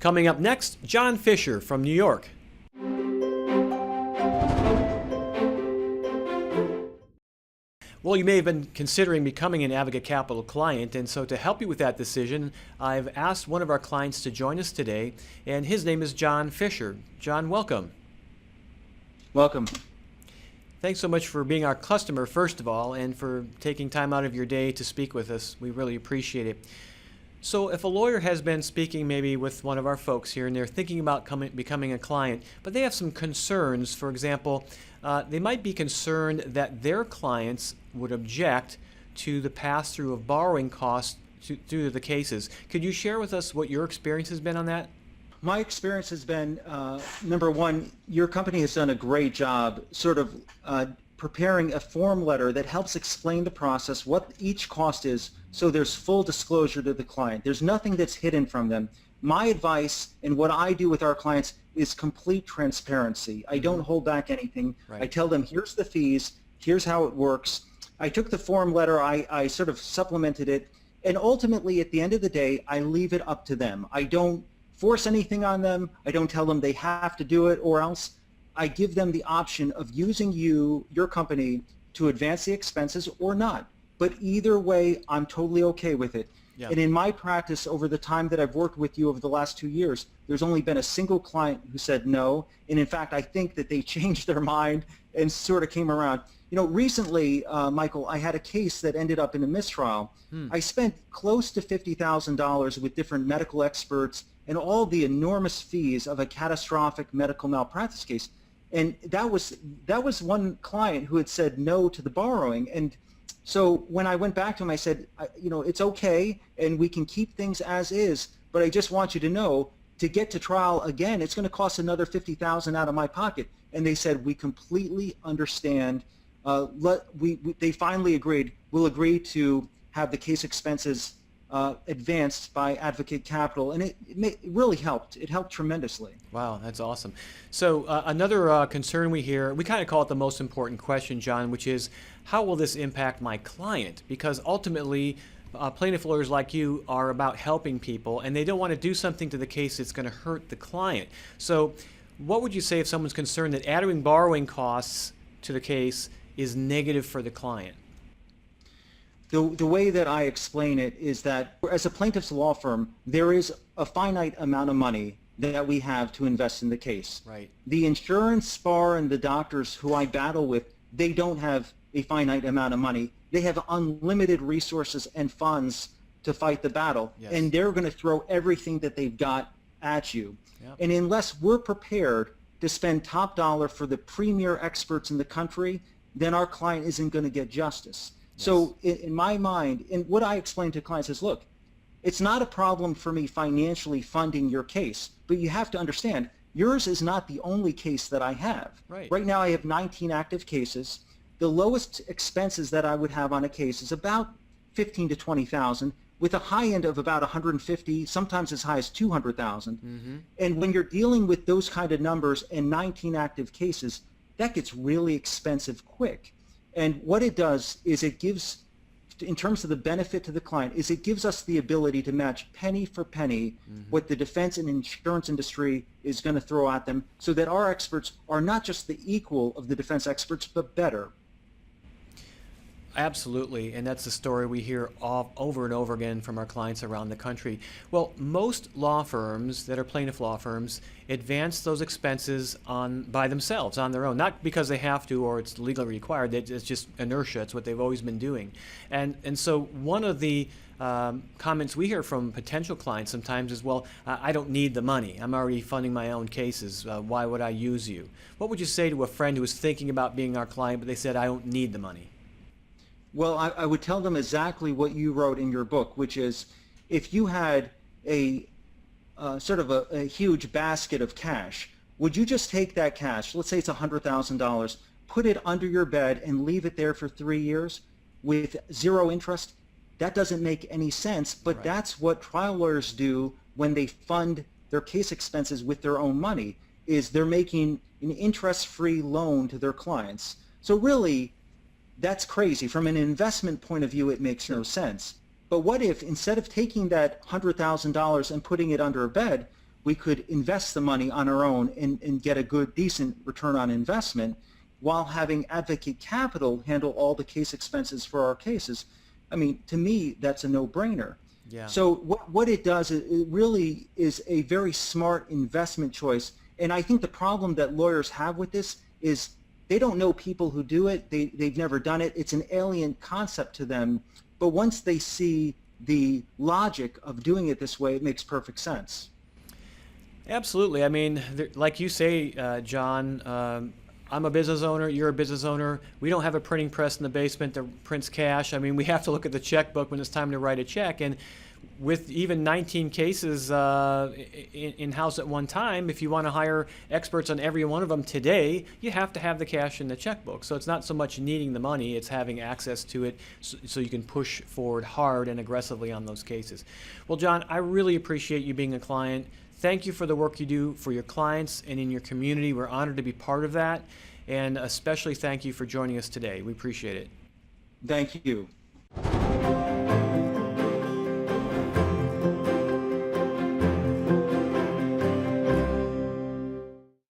Coming up next, John Fisher from New York. Well, you may have been considering becoming an Advocate Capital client, and so to help you with that decision, I've asked one of our clients to join us today, and his name is John Fisher. John, welcome. Welcome. Thanks so much for being our customer, first of all, and for taking time out of your day to speak with us. We really appreciate it. So if a lawyer has been speaking maybe with one of our folks here and they're thinking about becoming a client, but they have some concerns, for example, they might be concerned that their clients would object to the pass-through of borrowing costs due to the cases. Could you share with us what your experience has been on that? My experience has been, number one, your company has done a great job sort of preparing a form letter that helps explain the process, what each cost is, so there's full disclosure to the client. There's nothing that's hidden from them. My advice and what I do with our clients is complete transparency. I don't hold back anything. Right. I tell them, here's the fees, here's how it works. I took the form letter, I sort of supplemented it, and ultimately at the end of the day, I leave it up to them. I don't force anything on them. I don't tell them they have to do it or else. I give them the option of using your company to advance the expenses or not. But either way, I'm totally okay with it. Yeah. And in my practice, over the time that I've worked with you over the last 2 years, there's only been a single client who said no. And in fact, I think that they changed their mind and sort of came around. You know, recently, Michael, I had a case that ended up in a mistrial. I spent close to $50,000 with different medical experts and all the enormous fees of a catastrophic medical malpractice case. And that was one client who had said no to the borrowing. And so when I went back to him, I said, you know, it's okay, and we can keep things as is, but I just want you to know, to get to trial again, it's going to cost another $50,000 out of my pocket. And they said, we completely understand. They finally agreed. We'll agree to have the case expenses advanced by Advocate Capital, and it really helped. It helped tremendously. Wow, that's awesome. So another concern we hear, we kind of call it the most important question, John, which is, how will this impact my client? Because ultimately, plaintiff lawyers like you are about helping people, and they don't want to do something to the case that's going to hurt the client. So what would you say if someone's concerned that adding borrowing costs to the case is negative for the client? The way that I explain it is that as a plaintiff's law firm, there is a finite amount of money that we have to invest in the case. Right. The insurance bar and the doctors who I battle with, they don't have a finite amount of money. They have unlimited resources and funds to fight the battle. Yes. And they're going to throw everything that they've got at you. Yep. And unless we're prepared to spend top dollar for the premier experts in the country, then our client isn't going to get justice. Yes. So in my mind, and what I explain to clients is, look, it's not a problem for me financially funding your case, but you have to understand, yours is not the only case that I have. Right. Right now I have 19 active cases. The lowest expenses that I would have on a case is about 15 to 20,000, with a high end of about 150, sometimes as high as 200,000. Mm-hmm. And when you're dealing with those kind of numbers and 19 active cases, that gets really expensive quick. And what it does is it gives, in terms of the benefit to the client, is it gives us the ability to match penny for penny what the defense and insurance industry is going to throw at them, so that our experts are not just the equal of the defense experts, but better. Absolutely, and that's the story we hear over and over again from our clients around the country. Well, most law firms that are plaintiff law firms advance those expenses by themselves, on their own, not because they have to or it's legally required. It's just inertia. It's what they've always been doing. And so one of the comments we hear from potential clients sometimes is, well, I don't need the money. I'm already funding my own cases. Why would I use you? What would you say to a friend who was thinking about being our client, but they said, I don't need the money? Well, I would tell them exactly what you wrote in your book, which is, if you had a sort of a huge basket of cash, would you just take that cash, let's say it's $100,000, put it under your bed and leave it there for 3 years with zero interest? That doesn't make any sense, but Right. That's what trial lawyers do when they fund their case expenses with their own money, is they're making an interest-free loan to their clients. So really, that's crazy. From an investment point of view, it makes no sense. But what if, instead of taking that $100,000 and putting it under a bed, we could invest the money on our own and get a good, decent return on investment while having Advocate Capital handle all the case expenses for our cases. I mean, to me, that's a no-brainer. Yeah. So what it does, it really is a very smart investment choice. And I think the problem that lawyers have with this is they don't know people who do it. They've never done it. It's an alien concept to them. But once they see the logic of doing it this way, it makes perfect sense. Absolutely. I mean, like you say, John, I'm a business owner, you're a business owner. We don't have a printing press in the basement that prints cash. I mean, we have to look at the checkbook when it's time to write a check. And with even 19 cases in-house at one time, if you want to hire experts on every one of them today, you have to have the cash in the checkbook. So it's not so much needing the money, it's having access to it so you can push forward hard and aggressively on those cases. Well, John, I really appreciate you being a client. Thank you for the work you do for your clients and in your community. We're honored to be part of that. And especially thank you for joining us today. We appreciate it. Thank you.